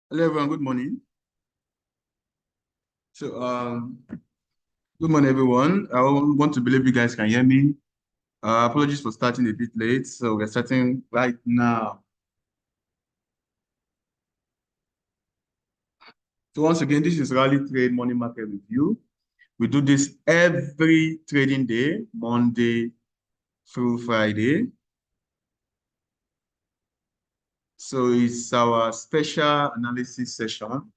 Hello, everyone. Good morning. Good morning, everyone. I want to believe you guys can hear me. Apologies for starting a bit late. So we're starting right now. So once again, this is Rally Trade Morning Market Review. We do this every trading day, Monday through Friday. So it's our special analysis session.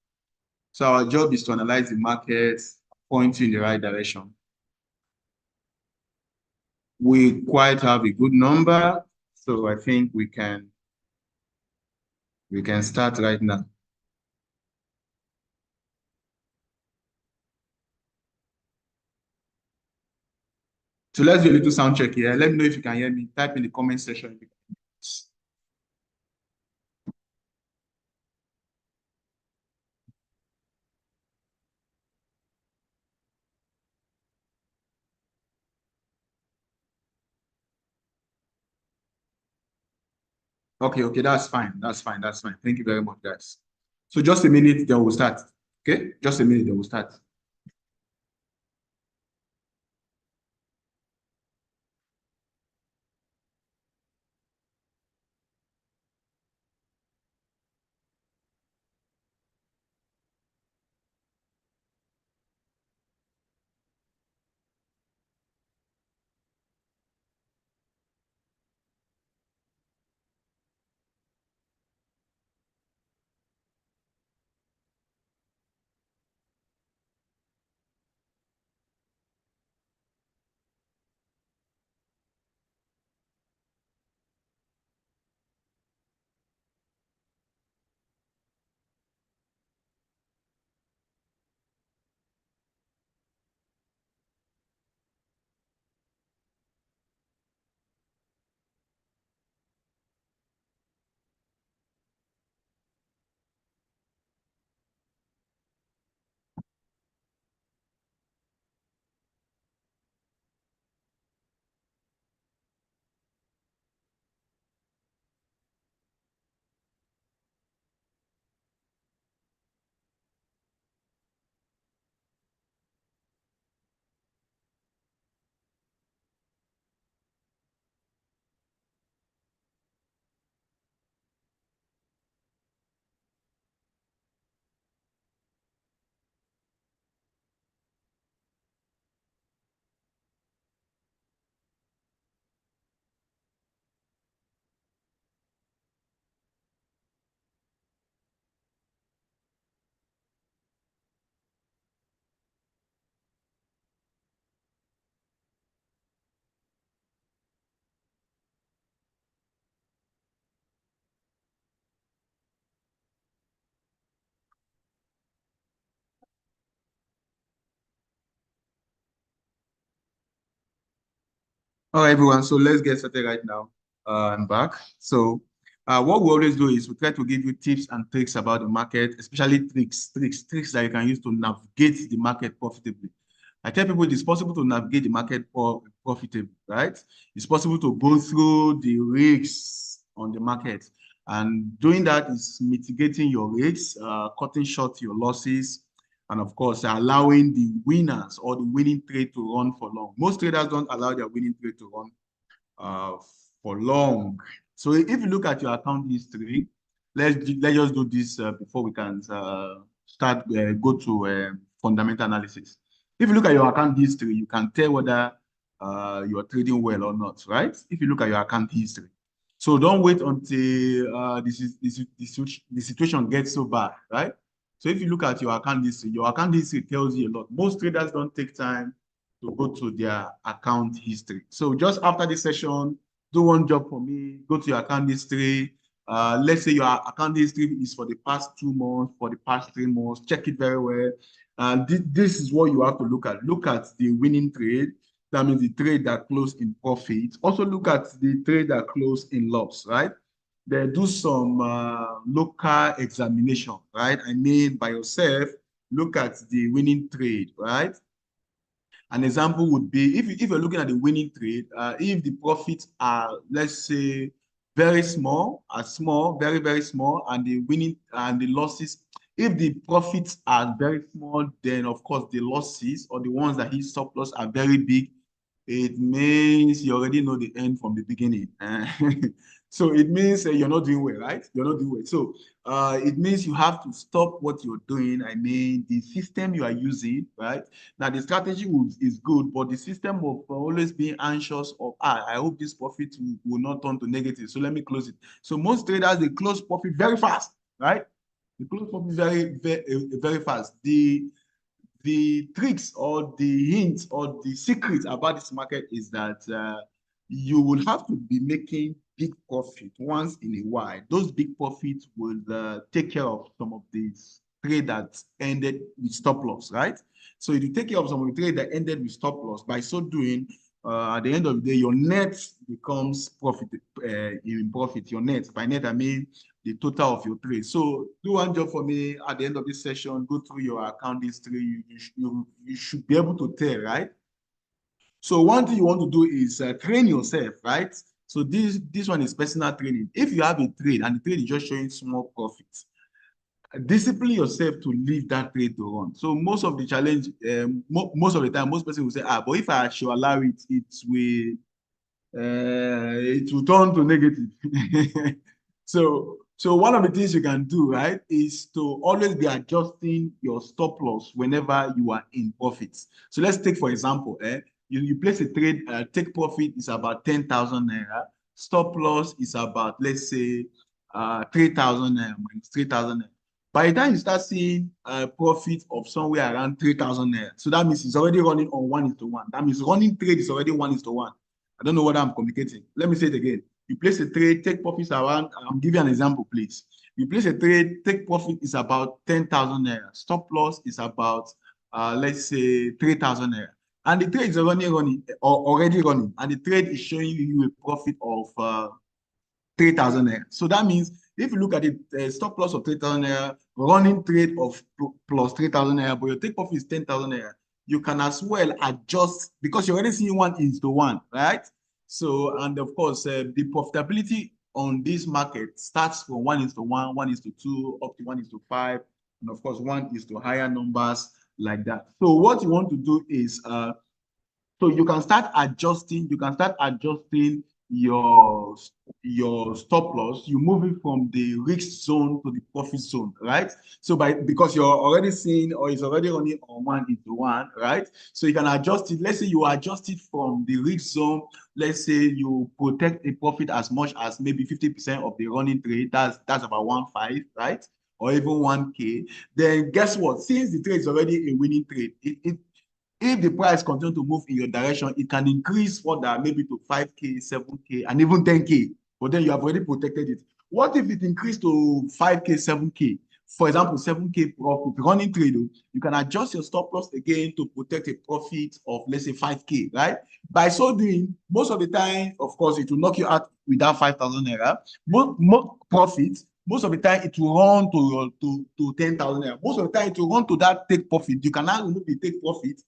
So our job is to analyze the markets, point you in the right direction. We quite have a good number, so I think we can start right now. So let's do a little sound check here. Let me know if you can hear me. Type in the comment section. Okay, that's fine. That's fine. Thank you very much, guys. So just a minute, then we'll start. Okay, just a minute, then we'll start. All right, everyone. So let's get started right now. I'm back. So what we always do is we try to give you tips and tricks about the market, especially tricks that you can use to navigate the market profitably. I tell people it is possible to navigate the market profitably, right? It's possible to go through the risks on the market. And doing that is mitigating your risks, cutting short your losses, and of course, allowing the winners or the winning trade to run for long. Most traders don't allow their winning trade to run for long. So if you look at your account history, let's just do this before we can start go to fundamental analysis. If you look at your account history, you can tell whether you're trading well or not, right? If you look at your account history. So don't wait until the situation gets so bad, right? So if you look at your account history tells you a lot. Most traders don't take time to go to their account history. So just after this session, do one job for me, go to your account history. Let's say your account history is for the past 2 months, for the past 3 months, check it very well. And this is what you have to look at. Look at the winning trade. That means the trade that closed in profit. Also look at the trade that closed in loss, right? Then do some local examination, right? I mean, by yourself, look at the winning trade, right? An example would be if you're looking at the winning trade, if the profits are, let's say, very small, very, very small, and the winning and the losses, if the profits are very small, then of course the losses or the ones that hit stop loss are very big. It means you already know the end from the beginning. So it means you're not doing well, right? You're not doing well. So it means you have to stop what you're doing. I mean, the system you are using, right? Now, the strategy is good, but the system of always being anxious of, I hope this profit will not turn to negative, so let me close it. So most traders, they close profit very fast, right? They close profit very fast. The tricks or the hints or the secret about this market is that you will have to be making big profit once in a while. Those big profits will take care of some of these trade that ended with stop loss, right? So if you take care of some of the trade that ended with stop loss, by so doing, at the end of the day, your net becomes profit in profit. Your net, by net, I mean the total of your trade. So do one job for me at the end of this session, go through your account history. You should be able to tell, right? So one thing you want to do is train yourself, right? So this one is personal training. If you have a trade and the trade is just showing small profits, discipline yourself to leave that trade to run. So most of the challenge, most of the time, most people will say, but if I should allow it, it will turn to negative. So one of the things you can do, right, is to always be adjusting your stop loss whenever you are in profits. So let's take, for example, you place a trade, take profit is about 10,000 naira. Stop loss is about, let's say, 3,000 naira minus 3,000 naira. By the time you start seeing a profit of somewhere around 3,000 naira, so that means it's already running on 1:1. That means running trade is already 1:1. I don't know what I'm communicating. Let me say it again. You place a trade, take profits around, I'm giving you an example, please. You place a trade, take profit is about 10,000 naira. Stop loss is about, let's say, 3,000 naira. And the trade is already running, and the trade is showing you a profit of 3,000 naira. So that means if you look at it, stop loss of 3,000 naira, running trade of plus 3,000 naira, but your take profit is 10,000 naira, you can as well adjust because you're already seeing 1:1, right? So, and of course, the profitability on this market starts from 1:1, 1:2, up to 1:5, and of course, 1 is to higher numbers like that. So what you want to do is, so you can start adjusting your stop loss. You move it from the risk zone to the profit zone, right? So because you're already seeing or it's already running on 1:1, right? So you can adjust it. Let's say you adjust it from the risk zone. Let's say you protect a profit as much as maybe 50% of the running trade. That's about 1.5, right? Or even 1K. Then guess what? Since the trade is already a winning trade, if the price continues to move in your direction, it can increase further, maybe to 5K, 7K, and even 10K. But then you have already protected it. What if it increased to 5K, 7K? For example, 7K profit, running trade, you can adjust your stop loss again to protect a profit of, let's say, 5K, right? By so doing, most of the time, of course, it will knock you out without 5,000 naira. More profit, most of the time it will run to 10,000 naira. Most of the time it will run to that take profit. You can now remove the take profit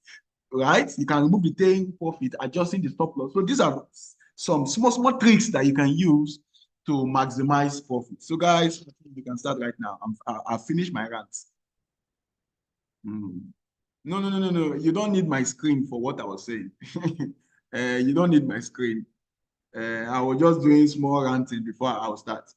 right? You can remove the taking profit, adjusting the stop loss. So these are some small tricks that you can use to maximize profit. So guys, we can start right now. I've finished my rant. Mm. No, no, no, no, no. You don't need my screen for what I was saying. You don't need my screen. I was just doing small ranting before I will start.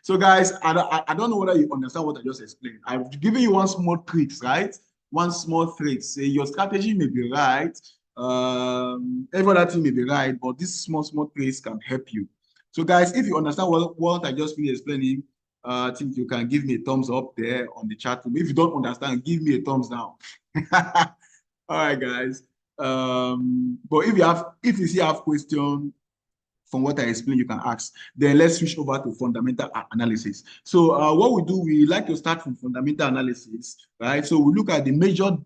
So guys, I don't know whether you understand what I just explained. I've given you one small tricks, right? One small trick. Say your strategy may be right. Every other thing may be right, but these small tricks can help you. So guys, if you understand what I just finished explaining, I think you can give me a thumbs up there on the chat room. If you don't understand, give me a thumbs down. All right, guys. But if you still have question from what I explained, you can ask. Then let's switch over to fundamental analysis. So what we do, we like to start from fundamental analysis, right? So we look at the major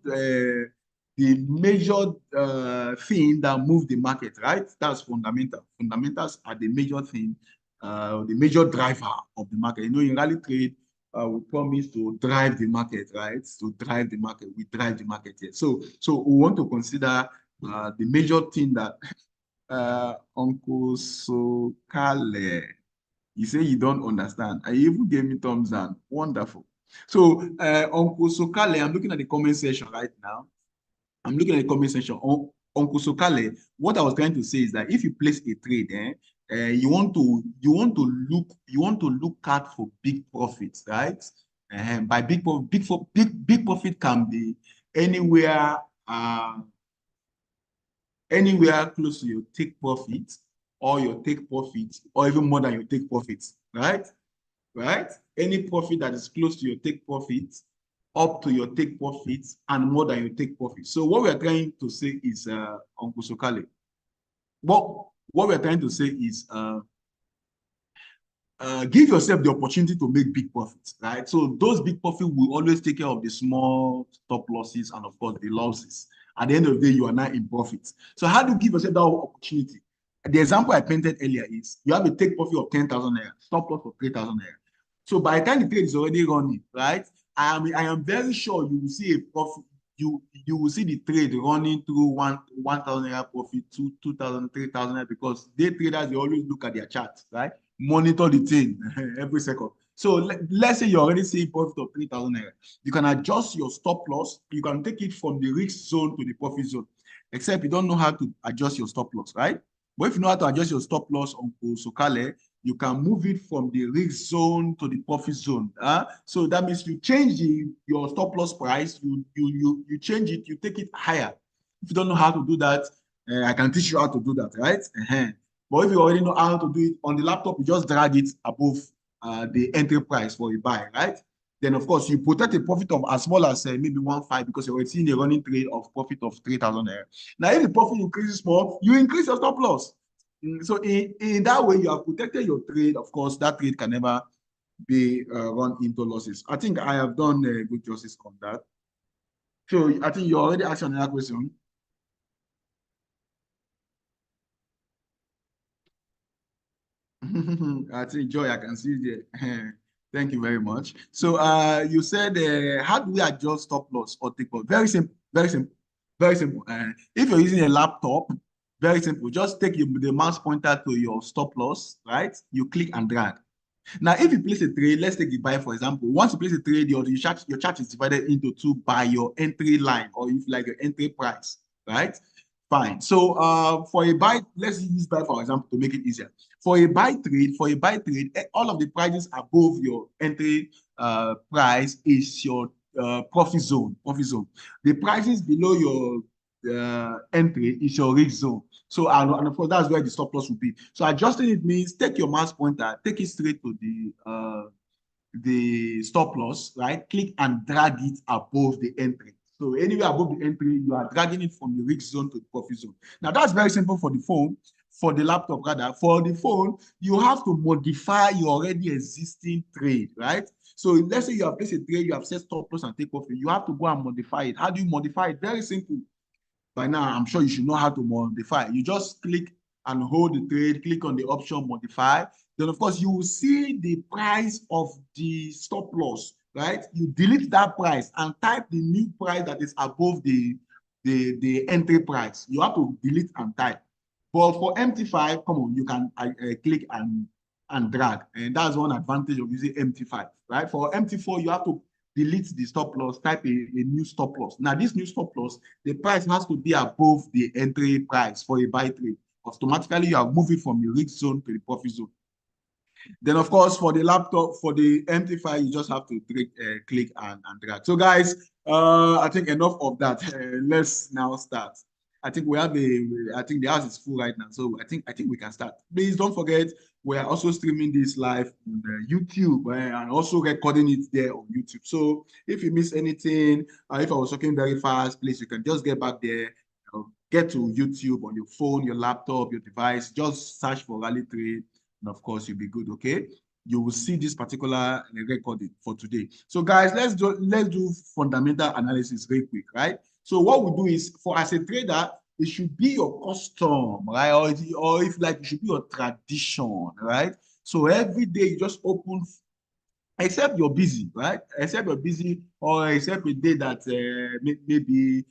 thing that move the market, right? That's fundamental. Fundamentals are the major thing, the major driver of the market. You know, in rally trade, we promise to drive the market, right? To drive the market, we drive the market here. So we want to consider the major thing that Uncle Sokale, you say you don't understand. I even gave me thumbs down. Wonderful. So, Uncle Sokale, I'm looking at the comment section right now. I'm looking at the comment section. Uncle Sokale, what I was trying to say is that if you place a trade, you want to look out for big profits, right? By big profit can be anywhere. Anywhere close to your take profit or your take profit or even more than your take profit, right? Right? Any profit that is close to your take profit, up to your take profit, and more than your take profit. So what we are trying to say is, Uncle Sokale, what we are trying to say is, give yourself the opportunity to make big profits, right? So those big profits will always take care of the small stop losses and of course the losses. At the end of the day, you are not in profit. So how do you give yourself that opportunity? The example I painted earlier is you have a take profit of 10,000 naira, stop loss of 3,000 naira. So by the time the trade is already running, right? I am very sure you will see a profit. You will see the trade running through 1,000 naira profit, 2,000, 3,000 naira, because day traders, they always look at their charts, right? Monitor the thing every second. So let's say you already see profit of 3,000 naira. You can adjust your stop loss. You can take it from the risk zone to the profit zone, except you don't know how to adjust your stop loss, right? But if you know how to adjust your stop loss on Sokale, you can move it from the risk zone to the profit zone. So that means you change your stop loss price, you change it, you take it higher. If you don't know how to do that, I can teach you how to do that, right? But if you already know how to do it on the laptop, you just drag it above the entry price for a buy, right? Then, of course, you protect a profit of as small as maybe 1.5 because you're already seeing a running trade of profit of 3,000 naira. Now, if the profit increases more, you increase your stop loss. So in that way, you have protected your trade. Of course, that trade can never be run into losses. I think I have done a good justice on that. So I think you already asked another question. I think Joy, I can see you there. Thank you very much. So you said, how do we adjust stop loss or take profit? Very simple, very simple, very simple. If you're using a laptop, very simple. Just take the mouse pointer to your stop loss, right? You click and drag. Now, if you place a trade, let's take the buy, for example. Once you place a trade, your chart is divided into two by your entry line, or if like your entry price, right? Fine. So for a buy, let's use buy for example to make it easier. For a buy trade, all of the prices above your entry price is your profit zone. Profit zone. The prices below your entry is your risk zone. So and of course that's where the stop loss will be. So adjusting it means take your mouse pointer, take it straight to the stop loss, right? Click and drag it above the entry. So anywhere above the entry, you are dragging it from the risk zone to the profit zone. Now that's very simple for the phone, for the laptop rather. For the phone, you have to modify your already existing trade, right? So let's say you have placed a trade, you have set stop loss and take profit. You have to go and modify it. How do you modify it? Very simple. By now, I'm sure you should know how to modify. You just click and hold the trade, click on the option modify. Then, of course, you will see the price of the stop loss, right? You delete that price and type the new price that is above the the entry price. You have to delete and type. But for MT5, come on, you can click and drag. And that's one advantage of using MT5, right? For MT4, you have to delete the stop loss, type a new stop loss. Now, this new stop loss, the price has to be above the entry price for a buy trade. Automatically, you are moving from the risk zone to the profit zone. Then, of course, for the laptop, for the MT5, you just have to click and drag. So, guys, I think enough of that. Let's now start. I think we have I think the house is full right now. So I think we can start. Please don't forget, we are also streaming this live on YouTube and also recording it there on YouTube. So if you miss anything, if I was talking very fast, please, you can just get back there. Get to YouTube on your phone, your laptop, your device. Just search for Rally Trade. And of course, you'll be good, okay? You will see this particular recording for today. So guys, let's do fundamental analysis very quick, right? So what we do is, for as a trader, it should be your custom, right? Or if like, it should be your tradition, right? So every day you just open, except you're busy, right? Except you're busy, or except a day that maybe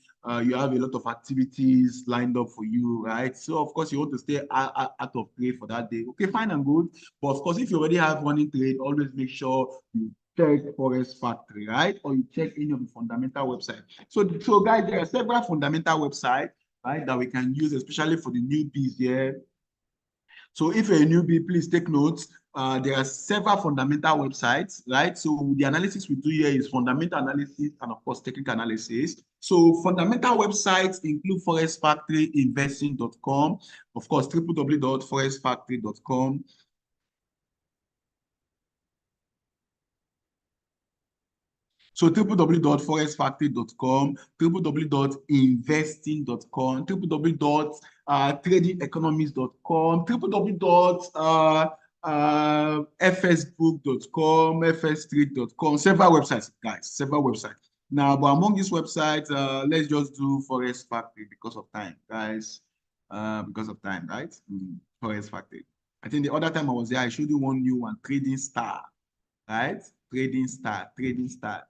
you have a lot of activities lined up for you, right? So of course you want to stay out of play for that day. Okay, fine and good. But of course, if you already have running trade, always make sure you check Forex Factory, right? Or you check any of the fundamental website. So guys, there are several fundamental websites, right, that we can use, especially for the newbies here. So if you're a newbie, please take notes. There are several fundamental websites, right? So the analysis we do here is fundamental analysis and of course technical analysis. So fundamental websites include Forex Factory, investing.com, of course www.forexfactory.com. So www.forexfactory.com, www.investing.com, www.tradingeconomics.com, www.fsbook.com, fstreet.com, several websites, guys, several websites. Now, but among these websites, let's just do Forex Factory because of time, guys. Because of time, right? Forex Factory. I think the other time I was there, I showed you one new one, Trading Star, right? Trading Star. TradingSter.com.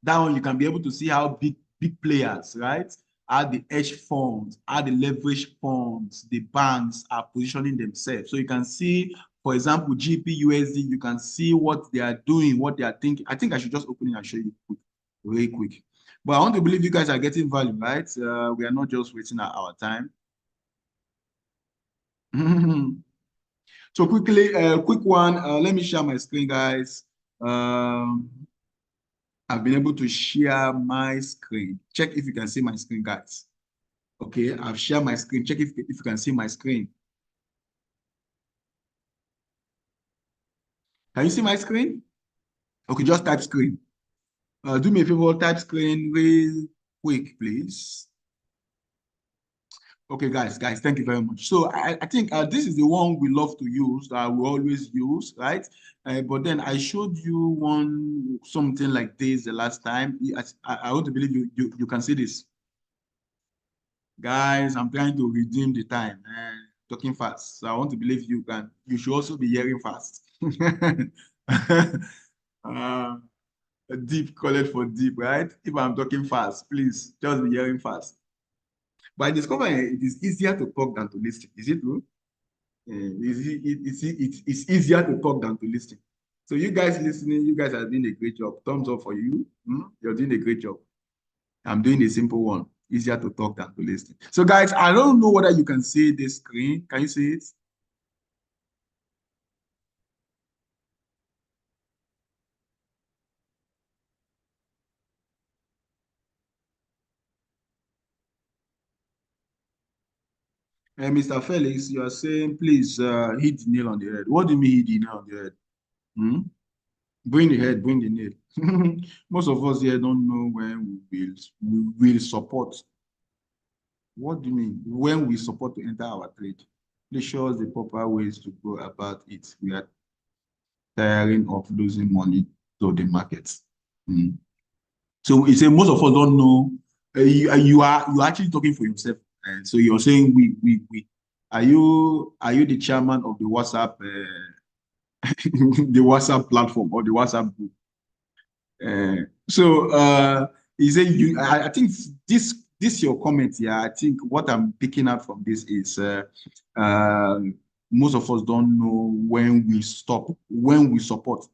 That one you can be able to see how big players, right? How the hedge funds, how the leverage funds, the banks are positioning themselves. So you can see, for example, GPUSD, you can see what they are doing, what they are thinking. I think I should just open it and show you quick, very quick. But I want to believe you guys are getting value, right? We are not just wasting our time. So quickly, quick one. Let me share my screen, guys. I've been able to share my screen. Check if you can see my screen, guys. Okay, I've shared my screen. Check if you can see my screen. Can you see my screen? Okay, just type screen. Do me a favor, type screen real quick, please. Okay, guys, thank you very much. So I think this is the one we love to use, that we always use, right? But then I showed you something like this the last time. I want to believe you can see this. Guys, I'm trying to redeem the time and talking fast. So I want to believe you can. You should also be hearing fast. Deep, call it for deep, right? If I'm talking fast, please just be hearing fast. But I discovered it is easier to talk than to listen. Is it true? It's easier to talk than to listen. So you guys listening, you guys are doing a great job. Thumbs up for you. You're doing a great job. I'm doing a simple one. Easier to talk than to listen. So guys, I don't know whether you can see this screen. Can you see it? Mr. Felix, you are saying, please hit the nail on the head. What do you mean hit the nail on the head? Bring the head, bring the nail. Most of us here don't know when we will support. What do you mean? When we support to enter our trade? Please show us the proper ways to go about it. We are tiring of losing money to the markets. So it's a, most of us don't know. You are actually talking for yourself. And so you're saying we. Are you the chairman of the WhatsApp the WhatsApp platform or the WhatsApp group. He said, I think this your comment here. I think what I'm picking up from this is most of us don't know when we stop, when we support.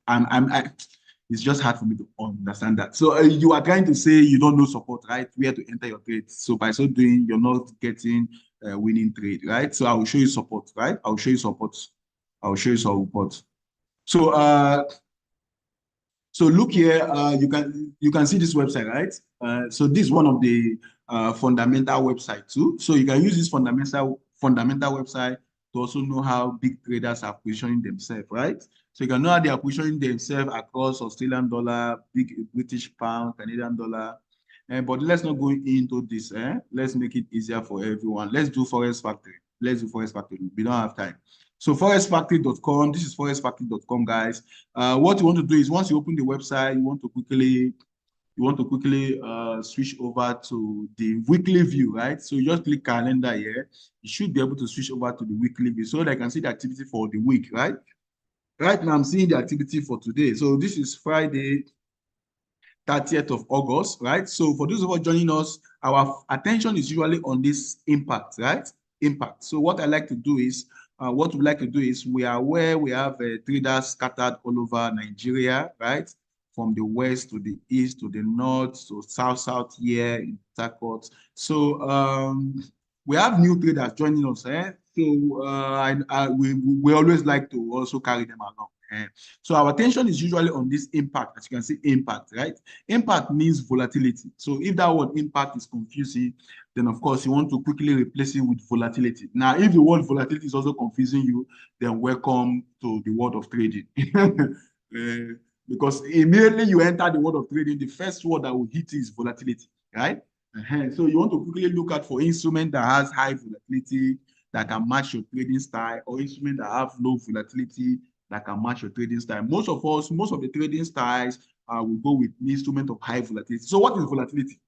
It's just hard for me to understand that. So you are trying to say you don't know support, right? Where to enter your trade. So by so doing, you're not getting winning trade, right? So I will show you support, right? I'll show you support. I'll show you support. So so look here, you can see this website, right? So this is one of the fundamental website too. So you can use this fundamental website to also know how big traders are positioning themselves, right? So you can know how they are positioning themselves across Australian dollar, big British pound, Canadian dollar. But let's not go into this. Let's make it easier for everyone. Let's do Forex Factory. Let's do Forex Factory. We don't have time. So forexfactory.com, this is forexfactory.com, guys. What you want to do is once you open the website, you want to quickly switch over to the weekly view, right? So you just click calendar here. You should be able to switch over to the weekly view so that I can see the activity for the week, right? Right now, I'm seeing the activity for today. So this is Friday, 30th of August, right? So for those of us joining us, our attention is usually on this impact, right? Impact. So what I like to do is, what we like to do is, we are aware we have traders scattered all over Nigeria, right? From the west to the east to the north to south here in Takot. So we have new traders joining us. So we always like to also carry them along. So our attention is usually on this impact, as you can see, impact, right? Impact means volatility. So if that word impact is confusing, then of course you want to quickly replace it with volatility. Now, if the word volatility is also confusing you, then welcome to the world of trading. Because immediately you enter the world of trading, the first word that will hit you is volatility, right? So you want to quickly look at for instrument that has high volatility that can match your trading style, or instrument that have low volatility that can match your trading style. Most of the trading styles will go with the instrument of high volatility. So what is volatility?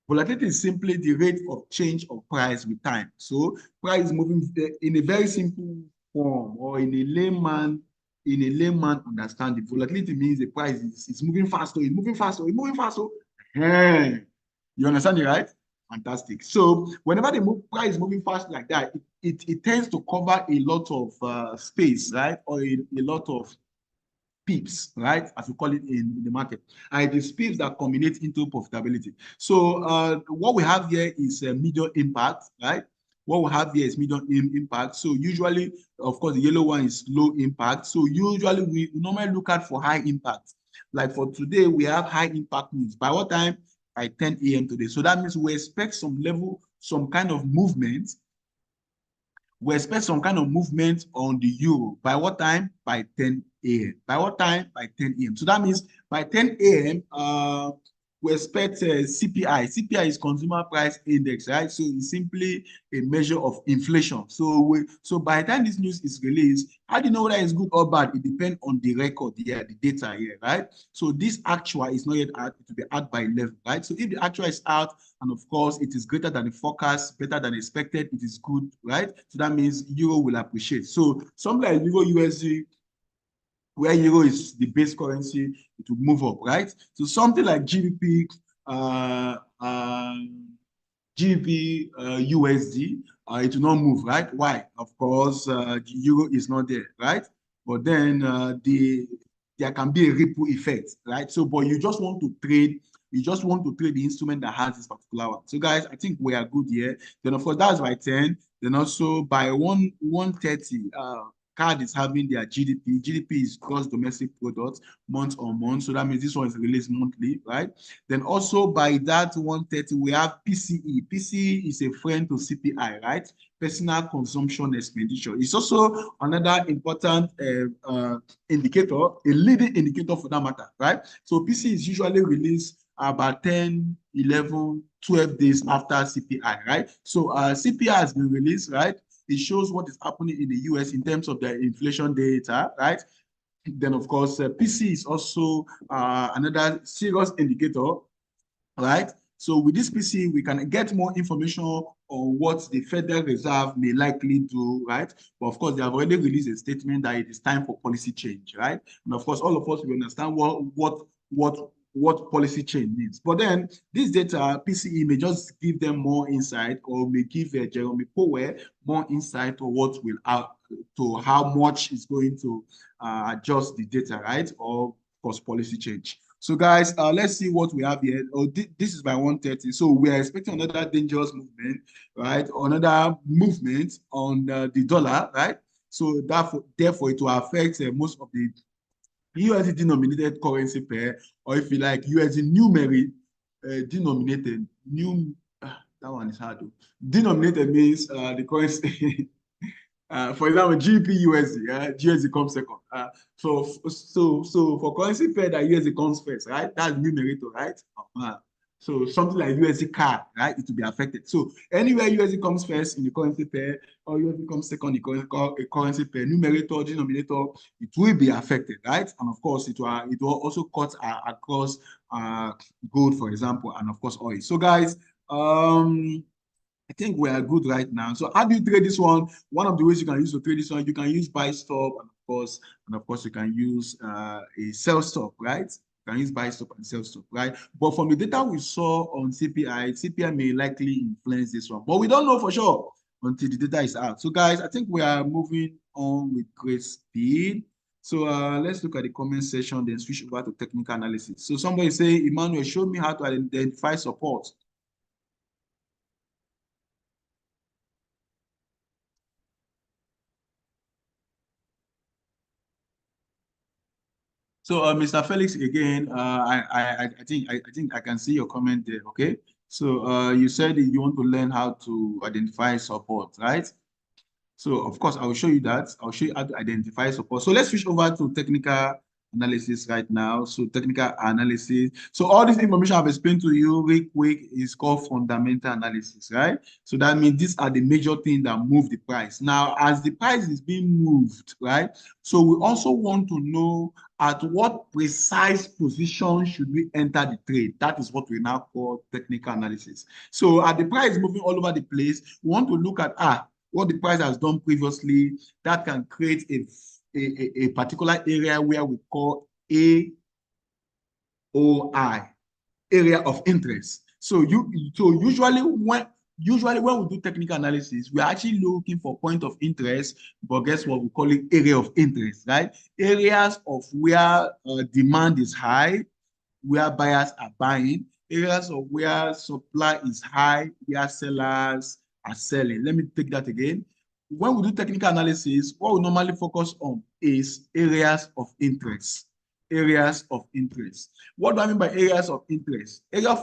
Volatility is simply the rate of change of price with time. So price is moving in a very simple form, or in a layman understanding. Volatility means the price is moving faster, it's moving faster, it's moving faster. You understand it, right? Fantastic. So whenever the price is moving fast like that, it tends to cover a lot of space, right? Or a lot of pips, right? As we call it in the market. And it is pips that culminate into profitability. So what we have here is medium impact, right? What we have here is medium impact. So usually, of course, the yellow one is low impact. So usually we normally look at for high impact. Like for today, we have high impact news. By what time? By 10 a.m. today. So that means we expect some kind of movement. We expect some kind of movement on the euro. By what time? By 10 a.m. By what time? By 10 a.m. So that means by 10 a.m., we expect CPI. CPI is Consumer Price Index, right? So it's simply a measure of inflation. So by the time this news is released, how do you know whether it's good or bad? It depends on the record here, the data here, right? So this actual is not yet out, it will be out by 11, right? So if the actual is out, and of course it is greater than the forecast, better than expected, it is good, right? So that means euro will appreciate. So something like euro USD, where euro is the base currency, it will move up, right? So something like GBP, USD, it will not move, right? Why? Of course, the euro is not there, right? But then there can be a ripple effect, right? So, but you just want to trade the instrument that has this particular one. So guys, I think we are good here. Then of course, that's by 10. Then also by 1:30, CAD is having their GDP. GDP is gross domestic product month on month. So that means this one is released monthly, right? Then also by that 1:30, we have PCE. PCE is a friend to CPI, right? Personal consumption expenditure. It's also another important indicator, a leading indicator for that matter, right? So PCE is usually released about 10, 11, 12 days after CPI, right? So CPI has been released, right? It shows what is happening in the US in terms of the inflation data, right? Then, of course, PC is also another serious indicator, right? So with this PC, we can get more information on what the Federal Reserve may likely do, right? But of course, they have already released a statement that it is time for policy change, right? And of course, all of us will understand what policy change means. But then this data, PCE may just give them more insight, or may give Jeremy Powell more insight to what will to how much is going to adjust the data, right? Or cause policy change. So guys, let's see what we have here. Oh, this is by 1:30. So we are expecting another dangerous movement, right? Another movement on the dollar, right? So therefore, it will affect most of the USD denominated currency pair, or if you like, USD numeric denominated. That one is hard. Denominated means the currency. For example, GBP USD, GSD comes second. So for currency pair that USD comes first, right? That's numerator, right? So something like USD CAD, right? It will be affected. So anywhere USD comes first in the currency pair, or USD comes second in the currency pair, numerator, denominator, it will be affected, right? And of course, it will also cut across gold, for example, and of course oil. So guys, I think we are good right now. So how do you trade this one? One of the ways you can use to trade this one, you can use buy stop, and of course you can use a sell stop, right? You can use buy stop and sell stop, right? But from the data we saw on CPI may likely influence this one, but we don't know for sure until the data is out. So guys, I think we are moving on with great speed. So let's look at the comment section, then switch over to technical analysis. So somebody say, Emmanuel, show me how to identify support. So, Mr. Felix, again, I think I can see your comment there. Okay. So, you said that you want to learn how to identify support, right? So, of course, I will show you that. I'll show you how to identify support. So, let's switch over to technical analysis right now. So, technical analysis. So, all this information I've explained to you real quick is called fundamental analysis, right? So, that means these are the major things that move the price. Now, as the price is being moved, right? So, we also want to know at what precise position should we enter the trade. That is what we now call technical analysis. So, at the price moving all over the place, we want to look at what the price has done previously. That can create a particular area where we call AOI, area of interest. So usually when we do technical analysis, we're actually looking for point of interest, but guess what? We call it area of interest, right? Areas of where demand is high, where buyers are buying, areas of where supply is high, where sellers are selling. Let me take that again. When we do technical analysis, what we normally focus on is areas of interest. Areas of interest. What do I mean by areas of interest? Areas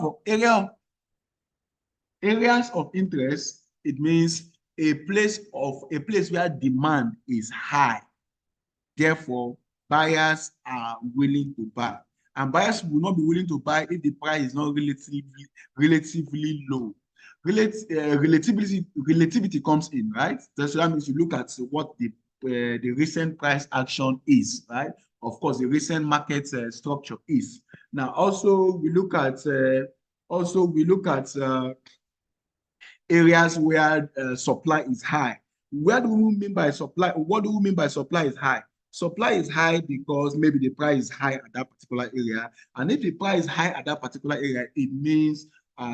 of interest, it means a place where demand is high. Therefore, buyers are willing to buy. And buyers will not be willing to buy if the price is not relatively low. Relativity comes in, right? So that means you look at what the recent price action is, right? Of course, the recent market structure is. Now, also we look at areas where supply is high. What do we mean by supply? What do we mean by supply is high? Supply is high because maybe the price is high at that particular area. And if the price is high at that particular area, it means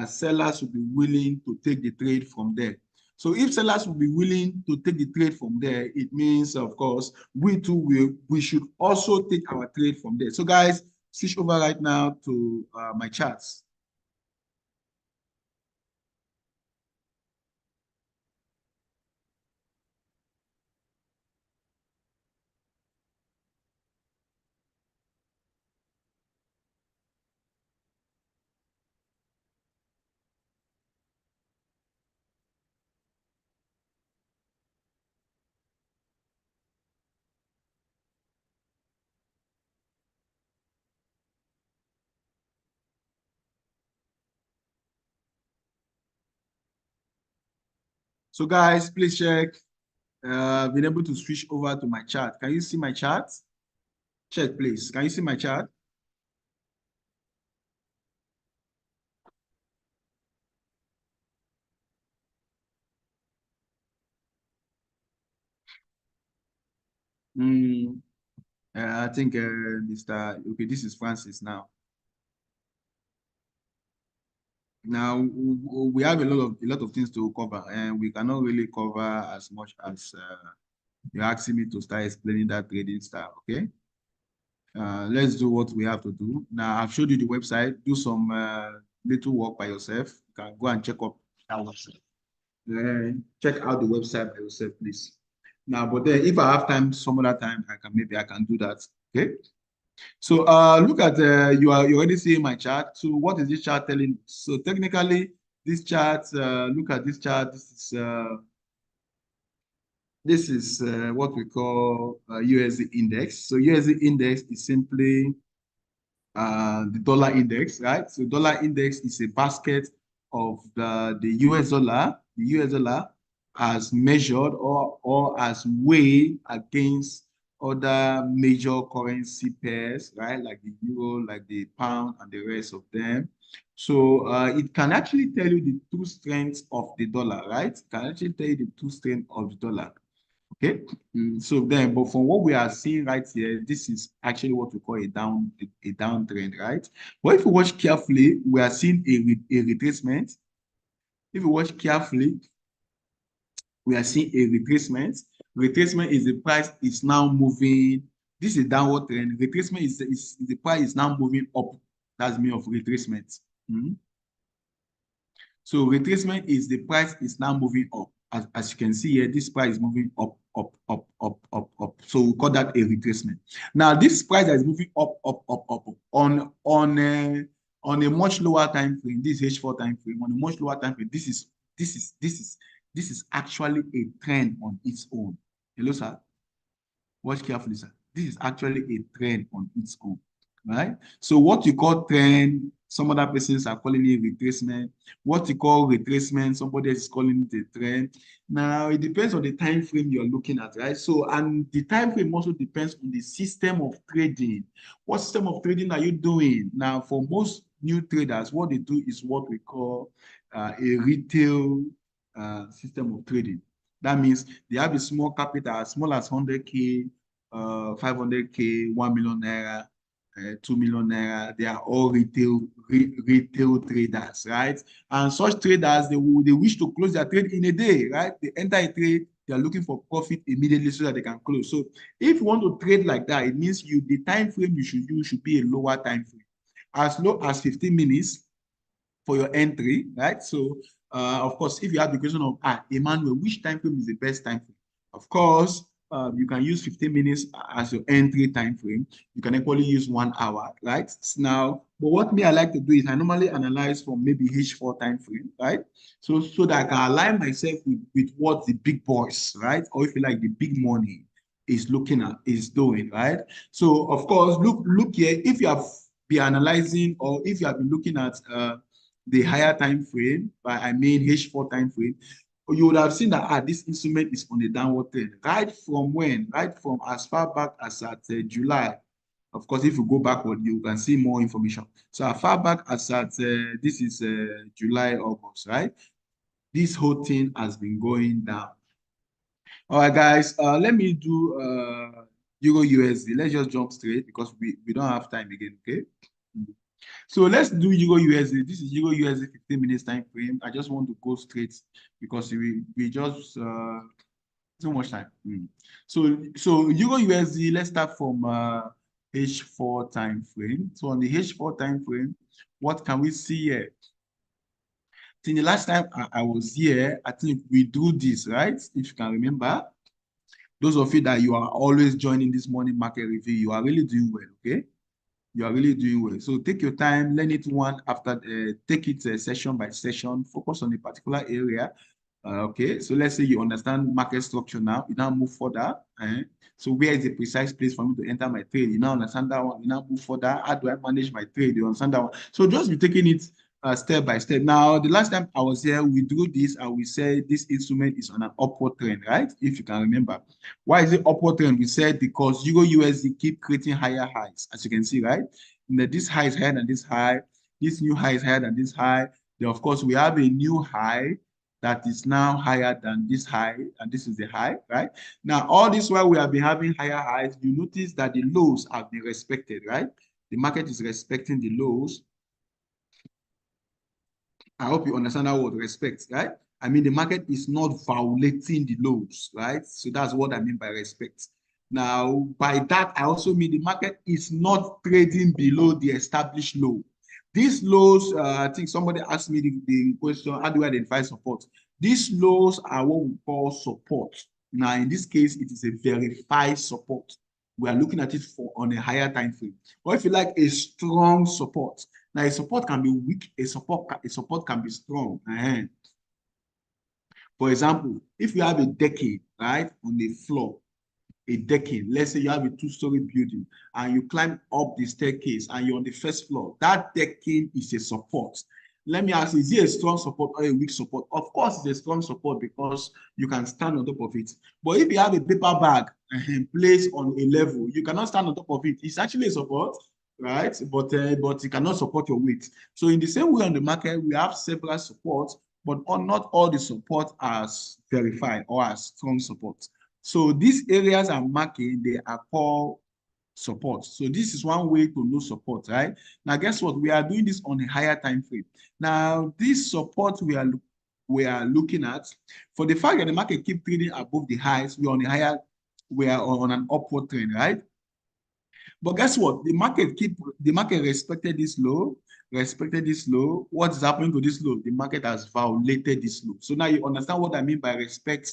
sellers will be willing to take the trade from there. So if sellers will be willing to take the trade from there, it means, of course, we should also take our trade from there. So guys, switch over right now to my charts. So guys, please check. Been able to switch over to my chart. Can you see my chart? Check, please. Can you see my chart? Mm, I think Mr. Okay, this is Francis now. Now we have a lot of things to cover, and we cannot really cover as much as you're asking me to start explaining that trading style. Okay, let's do what we have to do. Now I've showed you the website. Do some little work by yourself. You can go and check up that website. Check out the website by yourself, please. Now, but then if I have time, some other time, I can do that. Okay. So look at you already seeing my chart. So what is this chart telling? So technically, this chart, look at this chart. This is what we call USD index. So USD index is simply the dollar index, right? So dollar index is a basket of the US dollar. The US dollar as measured or as weighed against other major currency pairs, right? Like the euro, like the pound, and the rest of them. So it can actually tell you the true strength of the dollar, right? It can actually tell you the true strength of the dollar. Okay. So then, but from what we are seeing right here, this is actually what we call a downtrend, right? But if you watch carefully, we are seeing a retracement. If you watch carefully, we are seeing a retracement. Retracement is the price is now moving. This is a downward trend. Retracement is the price is now moving up. That's mean of retracement. Mm. So retracement is the price is now moving up. As you can see here, this price is moving up, up, up, up, up, up. So we call that a retracement. Now, this price that is moving up, up, up, up, up on a much lower time frame, this H4 time frame, on a much lower time frame, this is actually a trend on its own. Hello, sir. Watch carefully, sir. This is actually a trend on its own, right? So what you call trend, some other persons are calling it retracement. What you call retracement, somebody else is calling it a trend. Now, it depends on the time frame you're looking at, right? So, and the time frame also depends on the system of trading. What system of trading are you doing? Now, for most new traders, what they do is what we call a retail system of trading. That means they have a small capital, as small as 100K, 500K, 1 million naira, 2 million naira. They are all retail traders, right? And such traders, they wish to close their trade in a day, right? They enter a trade, they are looking for profit immediately so that they can close. So if you want to trade like that, it means the time frame you should use should be a lower time frame, as low as 15 minutes for your entry, right? So, of course, if you have the question of, Emmanuel, which time frame is the best time frame? Of course, you can use 15 minutes as your entry time frame. You can equally use 1 hour, right? Now, but what me I like to do is I normally analyze from maybe H4 time frame, right? So that I can align myself with what the big boys, right? Or if you like the big money is looking at, is doing, right? So of course, look here, if you have been analyzing or if you have been looking at the higher time frame, by I mean H4 time frame, you would have seen that this instrument is on a downward trend. Right from when? Right from as far back as at July. Of course, if you go backward, you can see more information. So as far back as at this is July, August, right? This whole thing has been going down. All right, guys, let me do Euro USD. Let's just jump straight because we don't have time again, okay? So let's do Euro USD. This is Euro USD 15 minutes time frame. I just want to go straight because we just too much time. So Euro USD, let's start from H4 time frame. So on the H4 time frame, what can we see here? I think the last time I was here, I think we do this, right? If you can remember. Those of you that you are always joining this morning market review, you are really doing well, okay? You are really doing well. So take your time, learn it one after, take it session by session, focus on a particular area. Okay, so let's say you understand market structure now, you now move further. So where is the precise place for me to enter my trade? You now understand that one, you now move further. How do I manage my trade? You understand that one. So just be taking it step by step. Now, the last time I was here, we drew this and we said this instrument is on an upward trend, right? If you can remember. Why is it upward trend? We said because Euro USD keep creating higher highs, as you can see, right? This high is higher than this high. This new high is higher than this high. Then, of course, we have a new high that is now higher than this high, and this is the high, right? Now, all this while we have been having higher highs, you notice that the lows have been respected, right? The market is respecting the lows. I hope you understand that word, respect, right? I mean, the market is not violating the lows, right? So that's what I mean by respect. Now, by that, I also mean the market is not trading below the established low. These lows, I think somebody asked me the question, how do I identify support? These lows are what we call support. Now, in this case, it is a verified support. We are looking at it on a higher time frame. Or if you like, a strong support. Now, a support can be weak, a support can be strong. For example, if you have a decade, right, on the floor, a decade, let's say you have a two-story building and you climb up the staircase and you're on the first floor, that decade is a support. Let me ask you, is it a strong support or a weak support? Of course, it's a strong support because you can stand on top of it. But if you have a paper bag placed on a level, you cannot stand on top of it. It's actually a support, right? But it cannot support your weight. So in the same way on the market, we have several supports, but not all the support as verified or as strong support. So these areas I'm marking, they are called support. So this is one way to know support, right? Now, guess what? We are doing this on a higher time frame. Now, this support we are looking at, for the fact that the market keep trading above the highs, we are on an upward trend, right? But guess what? The market respected this low, What is happening to this low? The market has violated this low. So now you understand what I mean by respect,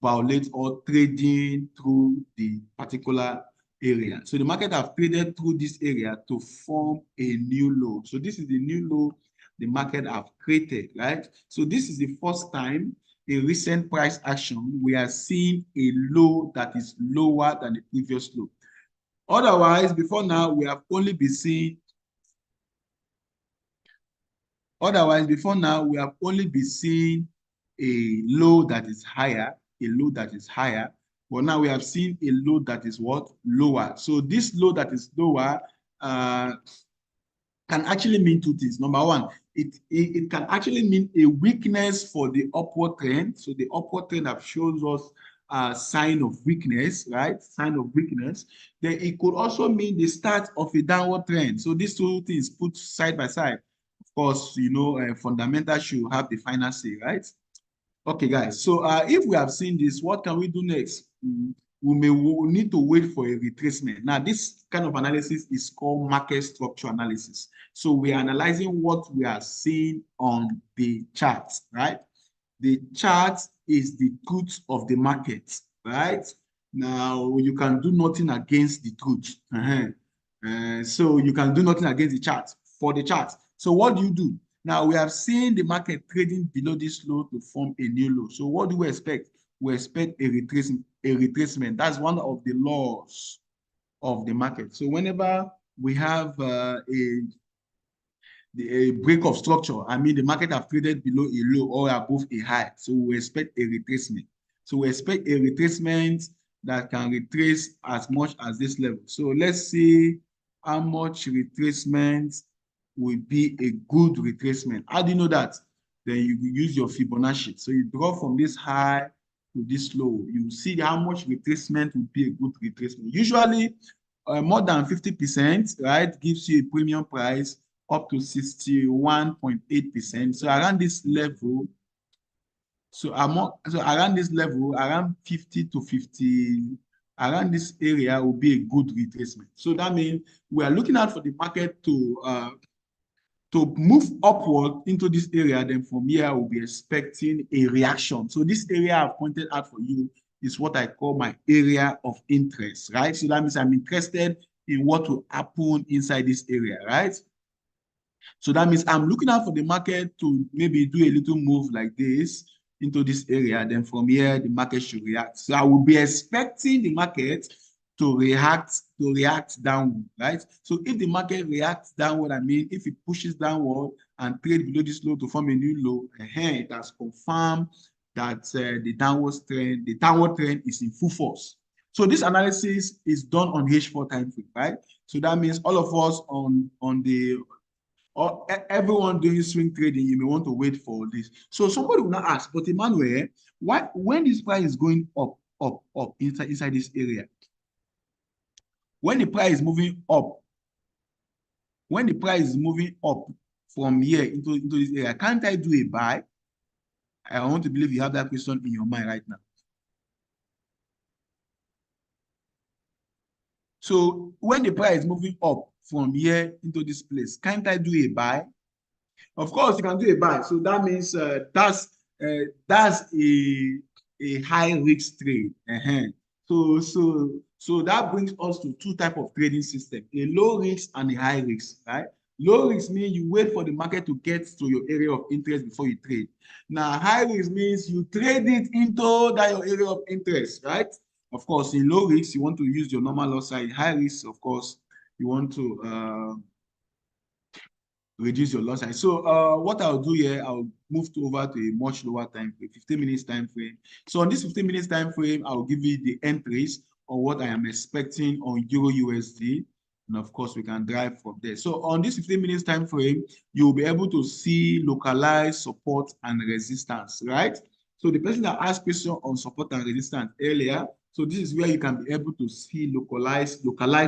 violate, or trading through the particular area. So the market have traded through this area to form a new low. So this is the new low the market have created, right? So this is the first time in recent price action we are seeing a low that is lower than the previous low. Otherwise, before now, we have only been seeing a low that is higher, But now we have seen a low that is what? Lower. So this low that is lower can actually mean two things. Number one, it can actually mean a weakness for the upward trend. So the upward trend that shows us a sign of weakness, right? Sign of weakness. Then it could also mean the start of a downward trend. So these two things put side by side. Of course, fundamentals should have the final say, right? Okay, guys. So if we have seen this, what can we do next? We need to wait for a retracement. Now, this kind of analysis is called market structure analysis. So we are analyzing what we are seeing on the chart, right? The chart is the truth of the market, right? Now, you can do nothing against the truth. So you can do nothing against the chart, for the chart. So what do? Now, we have seen the market trading below this low to form a new low. So what do we expect? We expect a retracement. That's one of the laws of the market. So whenever we have a break of structure, I mean, the market have traded below a low or above a high. So we expect a retracement. So we expect a retracement that can retrace as much as this level. So let's see how much retracement will be a good retracement. How do you know that? Then you use your Fibonacci. So you draw from this high to this low. You see how much retracement will be a good retracement. Usually, more than 50%, right, gives you a premium price up to 61.8%. So around this level, around 50 to 50, around this area will be a good retracement. So that means we are looking out for the market to move upward into this area. Then from here, we'll be expecting a reaction. So this area I've pointed out for you is what I call my area of interest, right? So that means I'm interested in what will happen inside this area, right? So that means I'm looking out for the market to maybe do a little move like this into this area. Then from here, the market should react. So I will be expecting the market to react downward, right? So if the market reacts downward, I mean, if it pushes downward and trade below this low to form a new low, it has confirmed that the downward trend is in full force. So this analysis is done on H4 time frame, right? So that means all of us on the or everyone doing swing trading, you may want to wait for this. So somebody will not ask, but Emmanuel, why when this price is going up, inside this area, when the price is moving up, when the price is moving up from here into this area, can't I do a buy? I want to believe you have that question in your mind right now. So when the price is moving up from here into this place, can't I do a buy? Of course, you can do a buy. So that means that's a high risk trade. So that brings us to two types of trading system: a low risk and a high risk. Right? Low risk means you wait for the market to get to your area of interest before you trade. Now, high risk means you trade it into that your area of interest. Right? Of course, in low risk, you want to use your normal loss side. High risk, of course, you want to reduce your loss size. So what I'll do here, I'll move over to a much lower time frame, 15 minutes time frame. So on this 15 minutes time frame, I'll give you the entries or what I am expecting on Euro USD. And of course, we can drive from there. So on this 15 minutes time frame, you'll be able to see localized support and resistance, right? So the person that asked question on support and resistance earlier, so this is where you can be able to see localized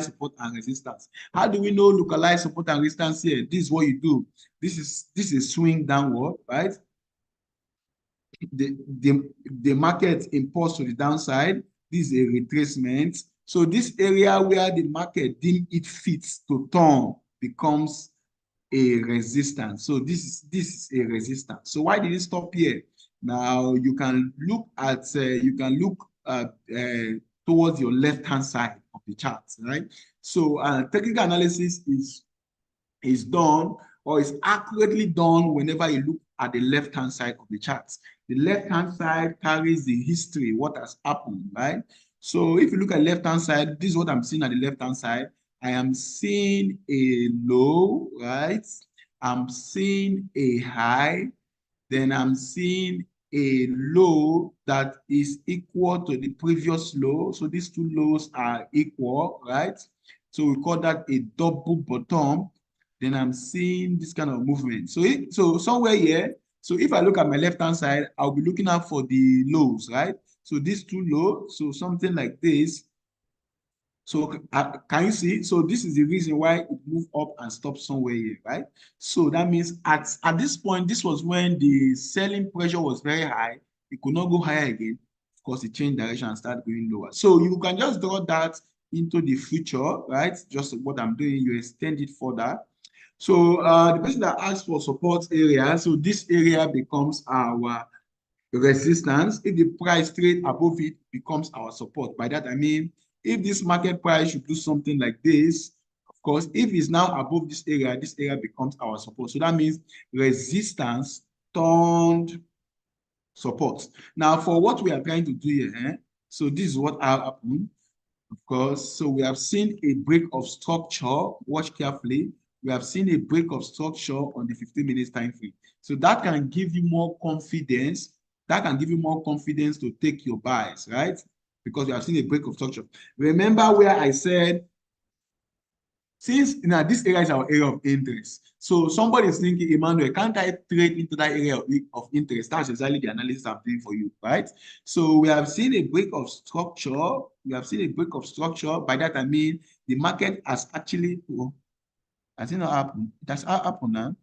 support and resistance. How do we know localized support and resistance here? This is what you do. This is a swing downward, right? The market impulse to the downside. This is a retracement. So this area where the market deemed it fits to turn becomes a resistance. So this is a resistance. So why did it stop here? Now you can look at towards your left-hand side of the chart, right? So technical analysis is done or is accurately done whenever you look at the left-hand side of the chart. The left-hand side carries the history, what has happened, right? So if you look at left-hand side, this is what I'm seeing at the left-hand side. I am seeing a low, right? I'm seeing a high, then I'm seeing a low that is equal to the previous low. So these two lows are equal, right? So we call that a double bottom. Then I'm seeing this kind of movement. So somewhere here, so if I look at my left-hand side, I'll be looking out for the lows, right? So these two lows, so something like this. So can you see? So this is the reason why it moved up and stopped somewhere here, right? So that means at this point, this was when the selling pressure was very high. It could not go higher again. Of course, it changed direction and started going lower. So you can just draw that into the future, right? Just what I'm doing, you extend it further. So the person that asked for support area, so this area becomes our resistance. If the price trade above it, becomes our support. By that I mean, if this market price should do something like this, of course, if it's now above this area becomes our support. So that means resistance turned support. Now, for what we are trying to do here, so this is what happened. Of course, so we have seen a break of structure. Watch carefully. We have seen a break of structure on the 15 minutes time frame. So that can give you more confidence. That can give you more confidence to take your buys, right? Because we have seen a break of structure. Remember where I said, since now this area is our area of interest. So somebody is thinking, Emmanuel, can't I trade into that area of interest? That's exactly the analysis I'm doing for you, right? So we have seen a break of structure. We have seen a break of structure. By that I mean the market has actually, has it not happened? It has happened now.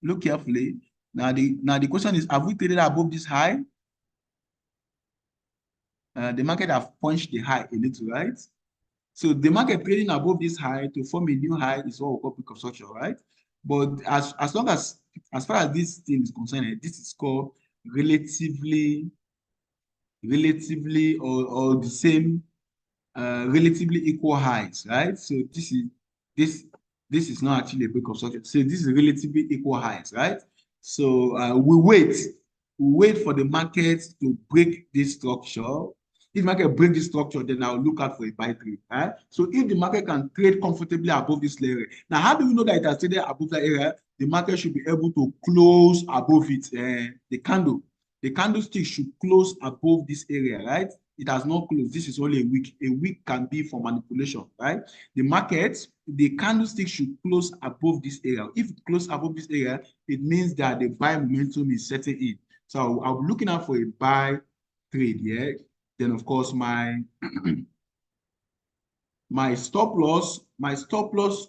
Look carefully. Now the question is, have we traded above this high? The market have punched the high a little, right? So the market trading above this high to form a new high is what we call break of structure, right? But as far as this thing is concerned, this is called relatively or the same relatively equal highs, right? So this is not actually a break of structure. So this is relatively equal highs, right? So we wait for the market to break this structure. If the market break this structure, then I'll look out for a buy trade. Right? So if the market can trade comfortably above this area, now how do we know that it has traded above that area? The market should be able to close above it. The candlestick should close above this area, right? it has not closed. This is only a week. A week can be for manipulation, right? The market, the candlestick should close above this area. If it closes above this area, it means that the buy momentum is setting in. So I'll be looking out for a buy trade here. Then of course my my stop loss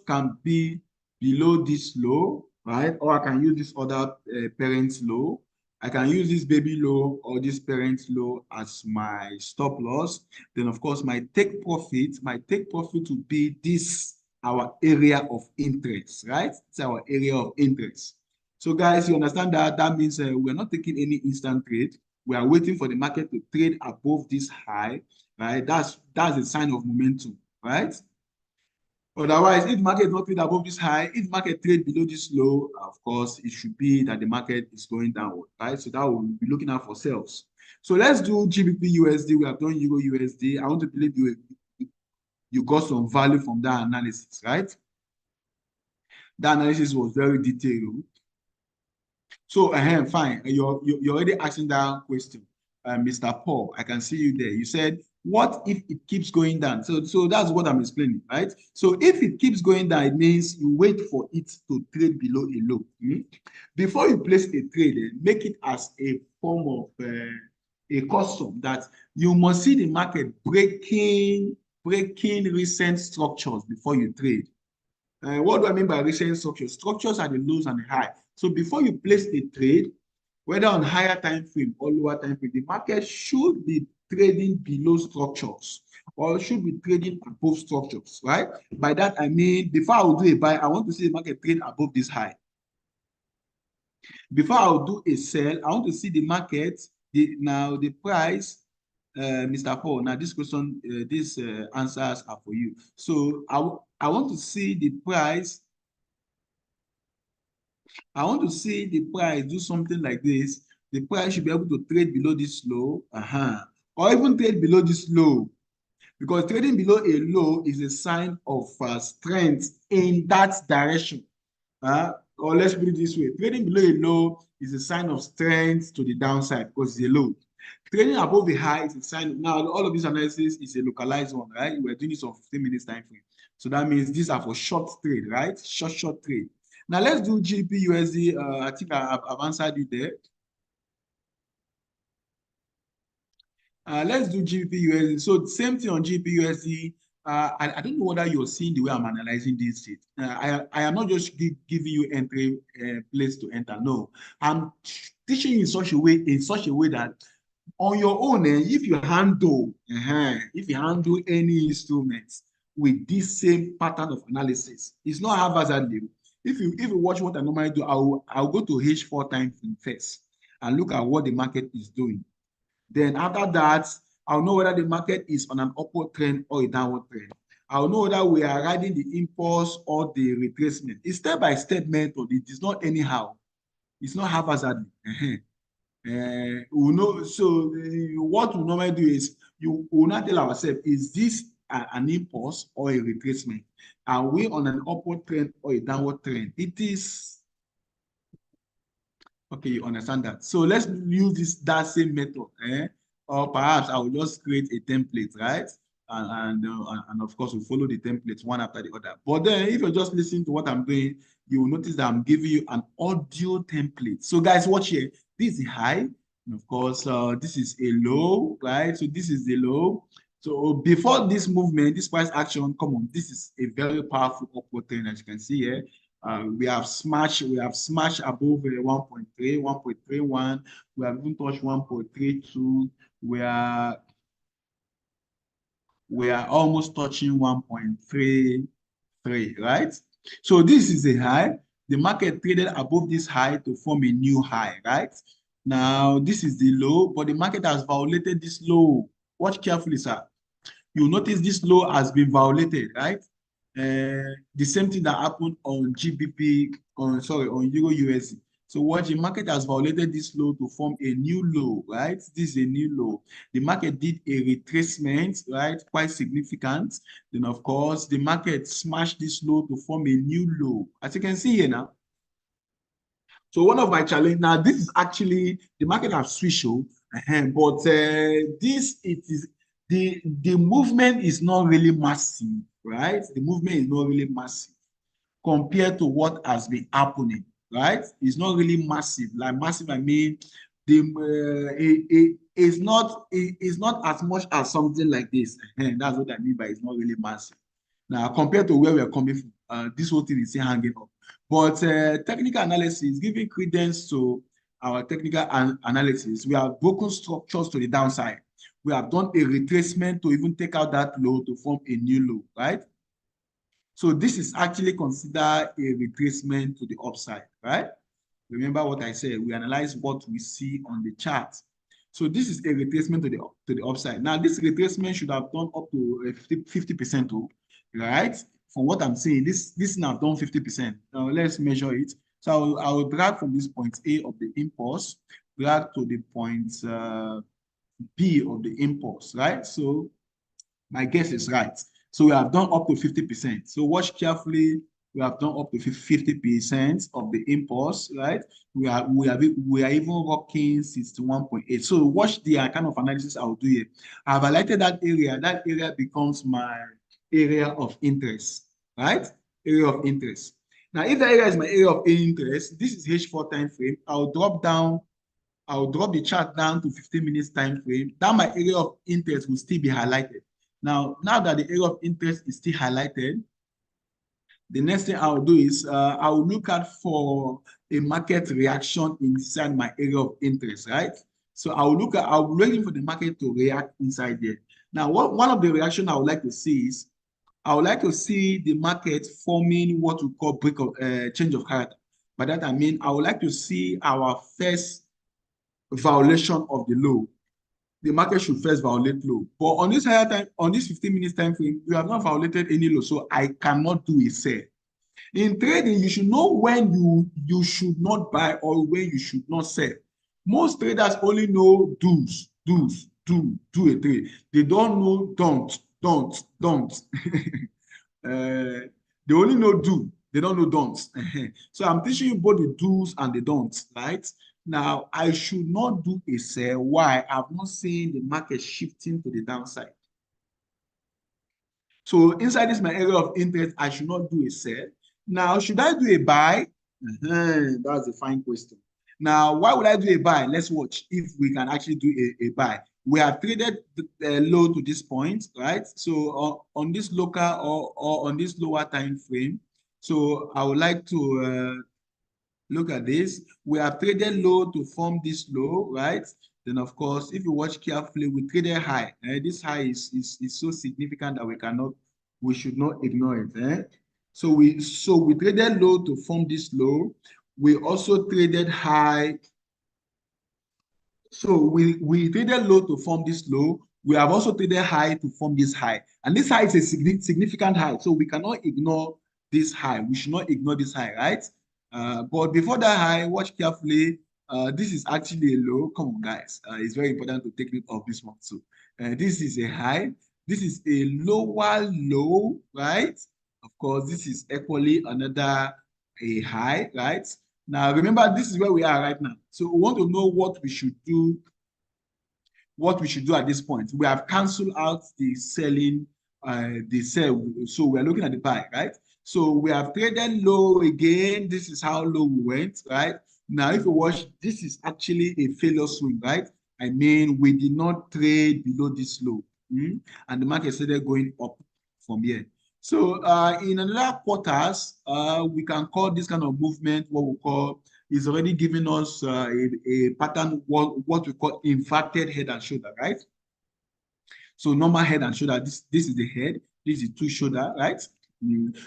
can be below this low, right? Or I can use this other parent low. I can use this baby low or this parent low as my stop loss. Then of course my take profit will be this our area of interest, right? It's our area of interest. So guys, you understand that that means we're not taking any instant trade. We are waiting for the market to trade above this high, right? That's a sign of momentum, right? Otherwise, if market not trade above this high, if market trade below this low, of course, it should be that the market is going downward, right? So that will be looking out for sales. So let's do GBP USD. We have done Euro USD. I want to believe you got some value from that analysis, right? That analysis was very detailed. So, fine. You're already asking that question, Mr. Paul. I can see you there. You said, what if it keeps going down? So that's what I'm explaining, right? So if it keeps going down, it means you wait for it to trade below a low. Before you place a trade, make it as a form of a custom that you must see the market breaking recent structures before you trade. What do I mean by recent structures? Structures are the lows and the high. So before you place a trade, whether on higher time frame or lower time frame, the market should be trading below structures or should be trading above structures, right? By that, I mean, before I will do a buy, I want to see the market trade above this high. Before I will do a sell, I want to see the market, the price, Mr. Paul, now this question, these answers are for you. So I want to see the price. I want to see the price do something like this. The price should be able to trade below this low, or even trade below this low, because trading below a low is a sign of strength in that direction. Or let's put it this way: trading below a low is a sign of strength to the downside because it's a low. Trading above the high is a sign. Now, all of this analysis is a localized one, right? We're doing this on 15 minutes time frame. So that means these are for short trade, right? Short trade. Now, let's do GBP USD. I think I've answered you there. Let's do GBP USD. So, same thing on GBP USD. I don't know whether you're seeing the way I'm analyzing this shit. I am not just giving you entry place to enter. No, I'm teaching you in such a way that on your own, if you handle any instruments with this same pattern of analysis, it's not haphazardly. If you watch what I normally do, I'll go to H4 time frame first and look at what the market is doing. Then after that, I'll know whether the market is on an upward trend or a downward trend. I'll know whether we are riding the impulse or the retracement. It's step-by-step method. It is not anyhow. It's not haphazardly. We know. So what we normally do is you will not tell ourselves, is this an impulse or a retracement? Are we on an upward trend or a downward trend? It is. Okay, you understand that. So let's use that same method. Or perhaps I will just create a template, right? And of course, we'll follow the templates one after the other. But then if you're just listening to what I'm doing, you will notice that I'm giving you an audio template. So guys, watch here. This is the high. And of course, this is a low, right? So this is the low. So before this movement, this price action, come on, this is a very powerful upward trend, as you can see here. We have smashed above 1.3, 1.31. We have even touched 1.32. We are almost touching 1.33, right? So this is a high. The market traded above this high to form a new high, right? Now, this is the low, but the market has violated this low. Watch carefully, sir. You notice this low has been violated, right? The same thing that happened on GBP, on Euro USD. So watch, the market has violated this low to form a new low, right? This is a new low. The market did a retracement, right? Quite significant. Then, of course, the market smashed this low to form a new low. As you can see here now. So one of my challenge now, this is actually, the market has switched, but the movement is not really massive, right? The movement is not really massive compared to what has been happening, right? It's not really massive. Like massive, I mean, it's not as much as something like this. And that's what I mean by it's not really massive. Now, compared to where we are coming from, this whole thing is still hanging up. But technical analysis, giving credence to our technical analysis, we have broken structures to the downside. We have done a retracement to even take out that low to form a new low, right? So this is actually considered a retracement to the upside, right? Remember what I said, we analyze what we see on the chart. So this is a retracement to the upside. Now, this retracement should have done up to 50%, right? From what I'm saying, this now done 50%. Now, let's measure it. So I will drag from this point A of the impulse, drag to the point B of the impulse, right? So my guess is right. So we have done up to 50%. So watch carefully. We have done up to 50% of the impulse, right? We are even rocking 61.8. So watch the kind of analysis I'll do here. I've highlighted that area. That area becomes my area of interest, right? Area of interest. Now, if the area is my area of interest, this is H4 time frame. I'll drop the chart down to 15 minutes time frame. That my area of interest will still be highlighted. Now that the area of interest is still highlighted, the next thing I'll do is I will look out for a market reaction inside my area of interest, right? So I'll be waiting for the market to react inside there. Now, one of the reactions I would like to see is I would like to see the market forming what we call change of character. By that I mean I would like to see our first violation of the low. The market should first violate low. But on this higher time, on this 15 minutes time frame, we have not violated any low, so I cannot do a sell. In trading, you should know when you should not buy or when you should not sell. Most traders only know do a trade. They don't know don't. They only know do. They don't know don'ts. So I'm teaching you both the do's and the don'ts, right? Now, I should not do a sell. Why? I've not seen the market shifting to the downside. So inside this my area of interest, I should not do a sell. Now, should I do a buy? That's a fine question. Now, why would I do a buy? Let's watch if we can actually do a buy. We have traded the low to this point, right? So on this local or on this lower time frame. So I would like to look at this. We have traded low to form this low, right? Then, of course, if you watch carefully, we traded high. This high is so significant that we should not ignore it. So we traded low to form this low. We also traded high. So we traded low to form this low. We have also traded high to form this high. And this high is a significant high. So we cannot ignore this high. We should not ignore this high, right? But before that high, watch carefully. This is actually a low. Come on, guys. It's very important to take note of this one. So this is a high. This is a lower low, right? Of course, this is equally another a high, right? Now, remember, this is where we are right now. So we want to know what we should do at this point. We have canceled out the selling, the sell. So we're looking at the buy, right? So we have traded low again. This is how low we went, right? Now, if you watch, this is actually a failure swing, right? I mean, we did not trade below this low. And the market started going up from here. So in another quarters, we can call this kind of movement what we call is already giving us a pattern, what we call inverted head and shoulder, right? So normal head and shoulder, this is the head, this is two shoulder, right?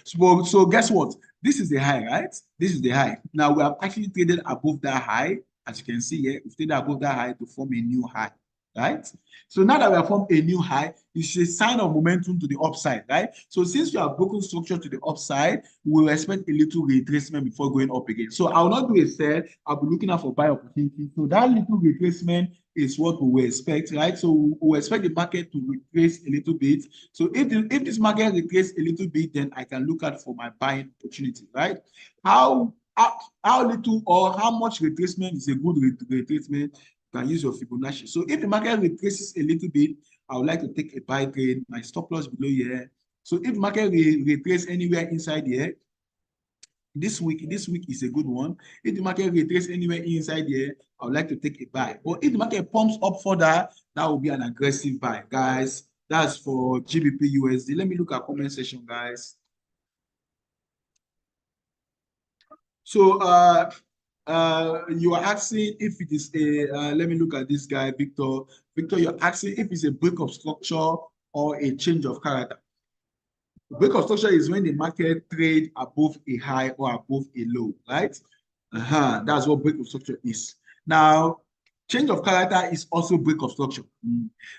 So guess what? This is the high, right? This is the high. Now we have actually traded above that high. As you can see here, we've traded above that high to form a new high, right? So now that we have formed a new high, it's a sign of momentum to the upside, right? So since you have broken structure to the upside, we will expect a little retracement before going up again. So I will not do a sell. I'll be looking out for buy opportunity. So that little retracement is what we will expect, right? So we will expect the market to retrace a little bit. So if this market retraces a little bit, then I can look out for my buying opportunity, right? How little or how much retracement is a good retracement? You can use your Fibonacci. So if the market retraces a little bit, I would like to take a buy trade. My stop loss below here. So if market retrace anywhere inside here, this week is a good one. If the market retrace anywhere inside here, I would like to take a buy. But if the market pumps up further, that will be an aggressive buy, guys. That's for GBP USD. Let me look at comment section, guys. So you are asking if it is a let me look at this guy, Victor. Victor, you're asking if it's a break of structure or a change of character. Break of structure is when the market trade above a high or above a low, right? That's what break of structure is. Now, change of character is also break of structure.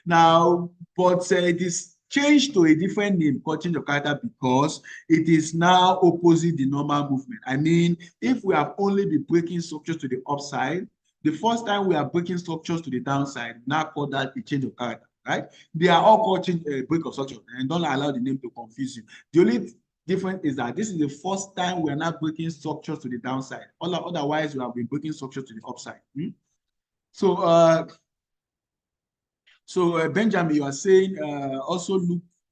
Now, but it is changed to a different name called change of character because it is now opposite the normal movement. I mean, if we have only been breaking structures to the upside, the first time we are breaking structures to the downside, now call that a change of character. Right? They are all called change, break of structure, and don't allow the name to confuse you. The only difference is that this is the first time we are not breaking structures to the downside. Otherwise, we have been breaking structures to the upside. So, Benjamin, you are saying also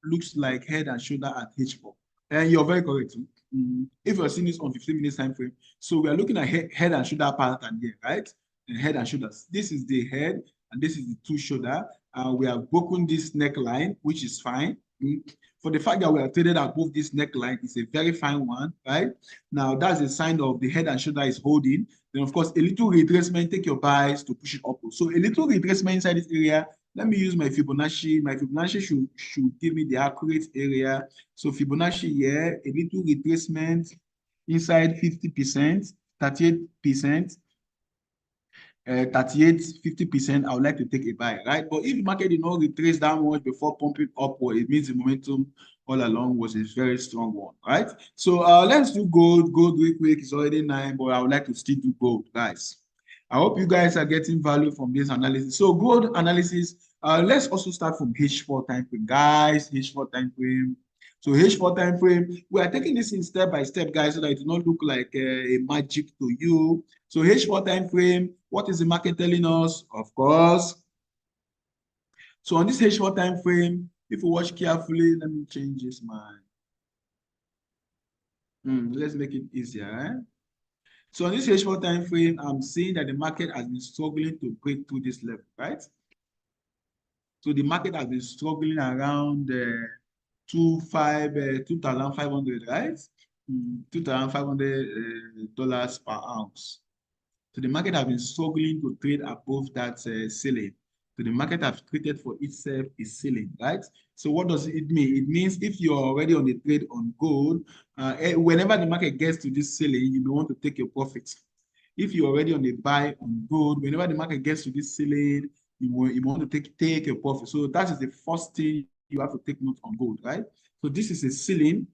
looks like head and shoulder at H4, and you're very correct. If you're seeing this on 15 minutes time frame, so we are looking at head and shoulder pattern here, right? And head and shoulders. This is the head, and this is the two shoulder. We have broken this neckline, which is fine. For the fact that we are traded above this neckline, it's a very fine one, right? Now, that's a sign of the head and shoulder is holding. Then, of course, a little retracement, take your buys to push it upward. So, a little retracement inside this area. Let me use my Fibonacci. My Fibonacci should give me the accurate area. So, Fibonacci here, a little retracement inside 50%, 38%. 50%, I would like to take a buy, right? But if the market did not retrace downward before pumping upward, it means the momentum all along was a very strong one, right? So let's do gold. Gold real quick is already 9, but I would like to still do gold, guys. I hope you guys are getting value from this analysis. So gold analysis, let's also start from H4 time frame, guys. H4 time frame. So H4 time frame, we are taking this in step by step, guys, so that it does not look like a magic to you. So H4 time frame, what is the market telling us? Of course. So on this H4 time frame, if you watch carefully, let me change this mind. Let's make it easier. So on this H4 time frame, I'm seeing that the market has been struggling to break through this level, right? So the market has been struggling around 2,500, right? $2,500 per ounce. So the market has been struggling to trade above that ceiling. So the market has created for itself a ceiling, right? So what does it mean? It means if you're already on the trade on gold, whenever the market gets to this ceiling, you may want to take your profits. If you're already on the buy on gold, whenever the market gets to this ceiling, you want to take a profit. So that is the first thing you have to take note on gold, right? So this is a ceiling.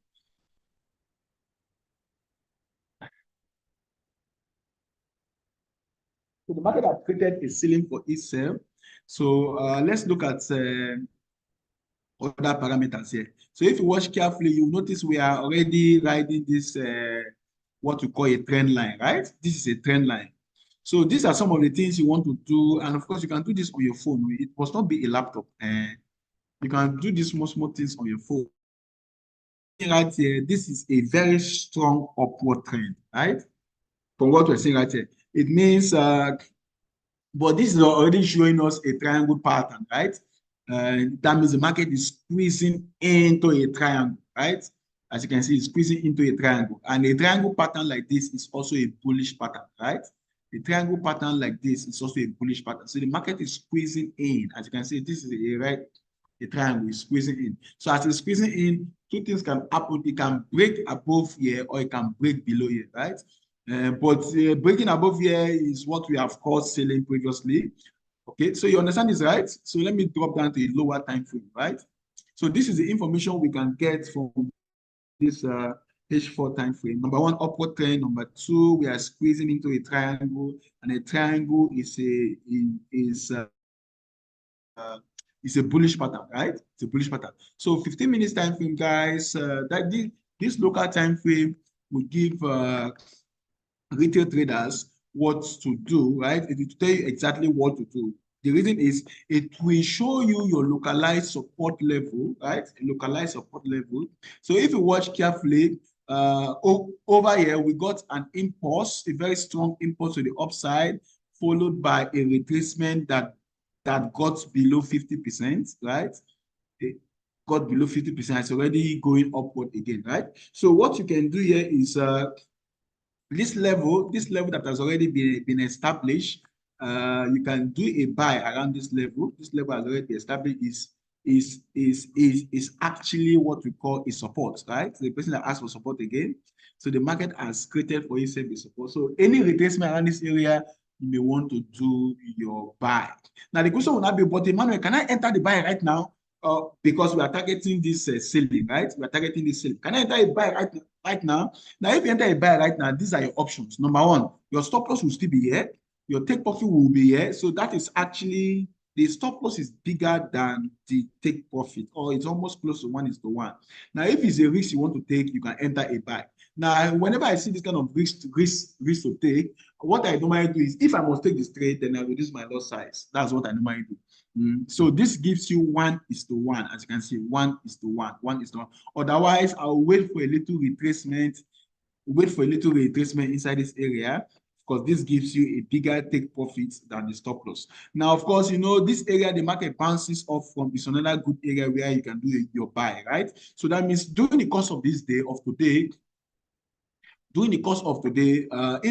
So the market has created a ceiling for itself. So let's look at other parameters here. So if you watch carefully, you notice we are already riding this what we call a trend line, right? This is a trend line. So these are some of the things you want to do. And of course, you can do this on your phone. It must not be a laptop. You can do these small things on your phone. Right here, this is a very strong upward trend, right? From what we're seeing right here. It means, but this is already showing us a triangle pattern, right? That means the market is squeezing into a triangle, right? As you can see, it's squeezing into a triangle. And a triangle pattern like this is also a bullish pattern, right? A triangle pattern like this is also a bullish pattern. So the market is squeezing in. As you can see, this is a triangle is squeezing in. So as it's squeezing in, two things can happen. It can break above here or it can break below here, right? But breaking above here is what we have called selling previously. Okay, so you understand this, right? So let me drop down to a lower time frame, right? So this is the information we can get from this H4 time frame. Number one, upward trend. Number two, we are squeezing into a triangle, and a triangle is a bullish pattern, right? It's a bullish pattern. So 15 minutes time frame, guys. This local time frame will give retail traders what to do, right? It will tell you exactly what to do. The reason is it will show you your localized support level, right? Localized support level. So if you watch carefully, over here, we got an impulse, a very strong impulse to the upside, followed by a retracement that got below 50%, right? It got below 50%. It's already going upward again, right? So what you can do here is this level that has already been established, you can do a buy around this level. This level has already been established is actually what we call a support, right? So the person that asks for support again. So the market has created for itself a support. So any retracement around this area, you may want to do your buy. Now the question will not be, but Emmanuel, can I enter the buy right now? Because we are targeting this ceiling, right? We are targeting this ceiling. Can I enter a buy right now? Now, if you enter a buy right now, these are your options. Number one, your stop loss will still be here. Your take profit will be here. So that is actually, the stop loss is bigger than the take profit, or it's almost close to 1:1. Now, if it's a risk you want to take, you can enter a buy. Now, whenever I see this kind of risk to take, what I normally do is, if I must take this trade, then I reduce my lot size. That's what I normally do. So this gives you 1:1, as you can see, 1:1, 1:1. Otherwise, I'll wait for a little retracement, inside this area, because this gives you a bigger take profit than the stop loss. Now, of course, you know, this area, the market bounces off from, is another good area where you can do your buy, right? So that means during the course of this day, if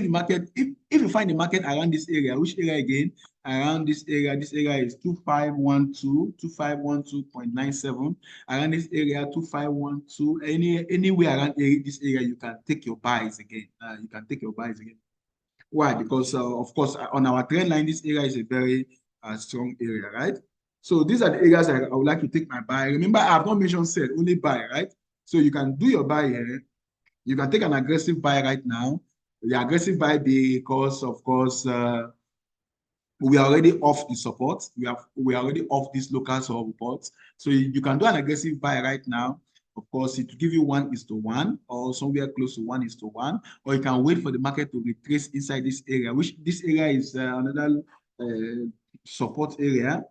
the market, if you find the market around this area, which area again? Around this area is 2512.97. Around this area, 2512. Anywhere around this area, you can take your buys again. Why? Because of course, on our trend line, this area is a very strong area, right? So these are the areas I would like to take my buy. Remember, I have not mentioned sell, only buy, right? So you can do your buy here. You can take an aggressive buy right now. The aggressive buy because, of course, we are already off the support. We are already off this local support. So you can do an aggressive buy right now. Of course, it will give you 1:1 or somewhere close to 1:1, or you can wait for the market to retrace inside this area, which this area is another support area.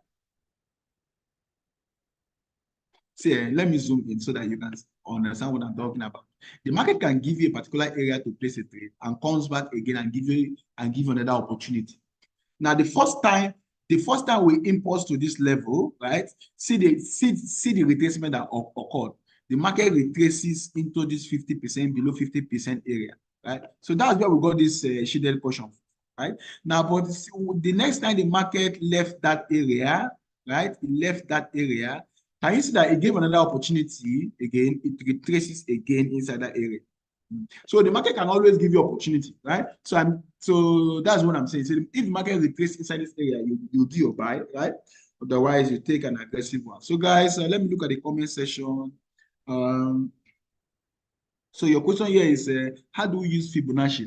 See, let me zoom in so that you can understand what I'm talking about. The market can give you a particular area to place a trade and comes back again and give you another opportunity. Now, the first time we impulse to this level, right? See the retracement that occurred. The market retraces into this 50%, below 50% area, right? So that's where we got this shaded portion, right? Now, but the next time the market left that area, right? It left that area. Can you see that it gave another opportunity again? It retraces again inside that area. So the market can always give you opportunity, right? So that's what I'm saying. So if the market retraces inside this area, you do your buy, right? Otherwise, you take an aggressive one. So guys, let me look at the comment section. So your question here is, how do we use Fibonacci?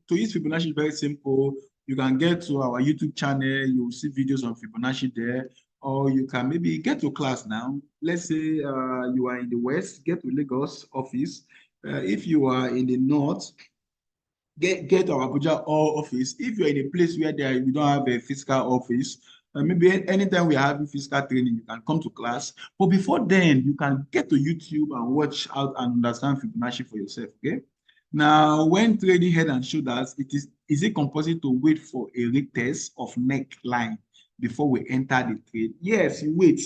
To use Fibonacci is very simple. You can get to our YouTube channel. You will see videos on Fibonacci there. Or you can maybe get to class now. Let's say you are in the West, get to Lagos office. If you are in the North, get to our Abuja office. If you're in a place where we don't have a physical office, maybe anytime we are having physical training, you can come to class. But before then, you can get to YouTube and watch out and understand Fibonacci for yourself, okay? Now, when trading head and shoulders, is it compulsory to wait for a retest of neckline before we enter the trade? Yes, you wait.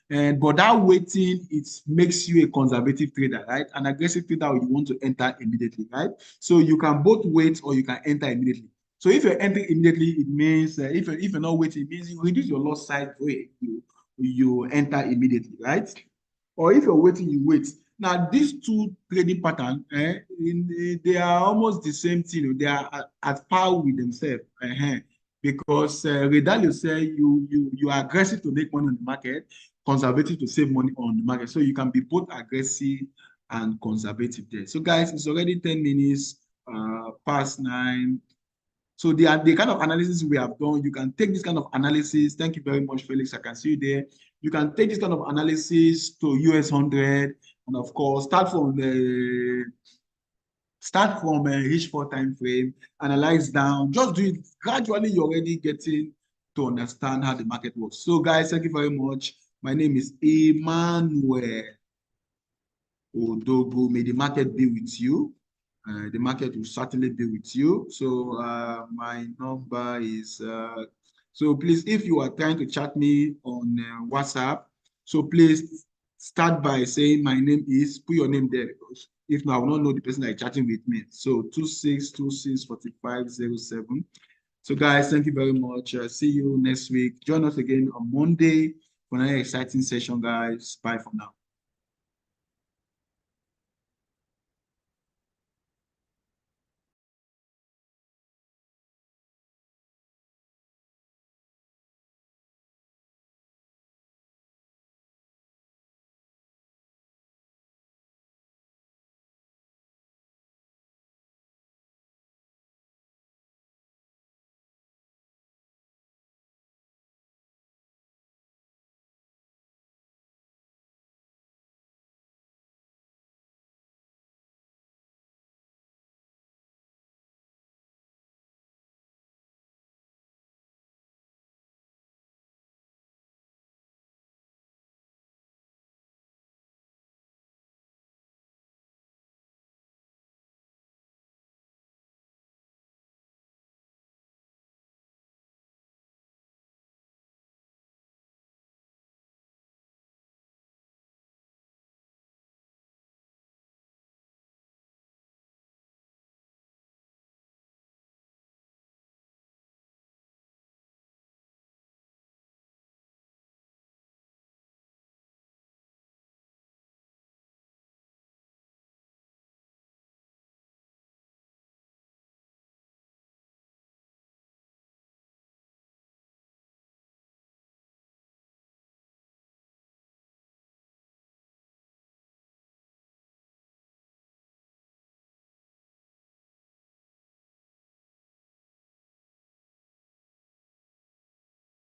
But that waiting, it makes you a conservative trader, right? An aggressive trader, you want to enter immediately, right? So you can both wait or you can enter immediately. So if you're entering immediately, it means if you're not waiting, it means you reduce your loss size way. You enter immediately, right? Or if you're waiting, you wait. Now, these two trading patterns, they are almost the same thing. They are at par with themselves. Because Ray Dalio said you are aggressive to make money on the market, conservative to save money on the market. So you can be both aggressive and conservative there. So guys, it's already 10 minutes past 9. So the kind of analysis we have done, you can take this kind of analysis. Thank you very much, Felix. I can see you there. You can take this kind of analysis to US 100, and of course, start from a H4 time frame, analyze down, just do it gradually. You're already getting to understand how the market works. So guys, thank you very much. My name is Emmanuel Odogo. May the market be with you. The market will certainly be with you. So my number is, so please, if you are trying to chat me on WhatsApp, so please start by saying my name is, put your name there, because if not, I will not know the person that is chatting with me. So 26264507. So guys, thank you very much. See you next week. Join us again on Monday for another exciting session, guys. Bye for now.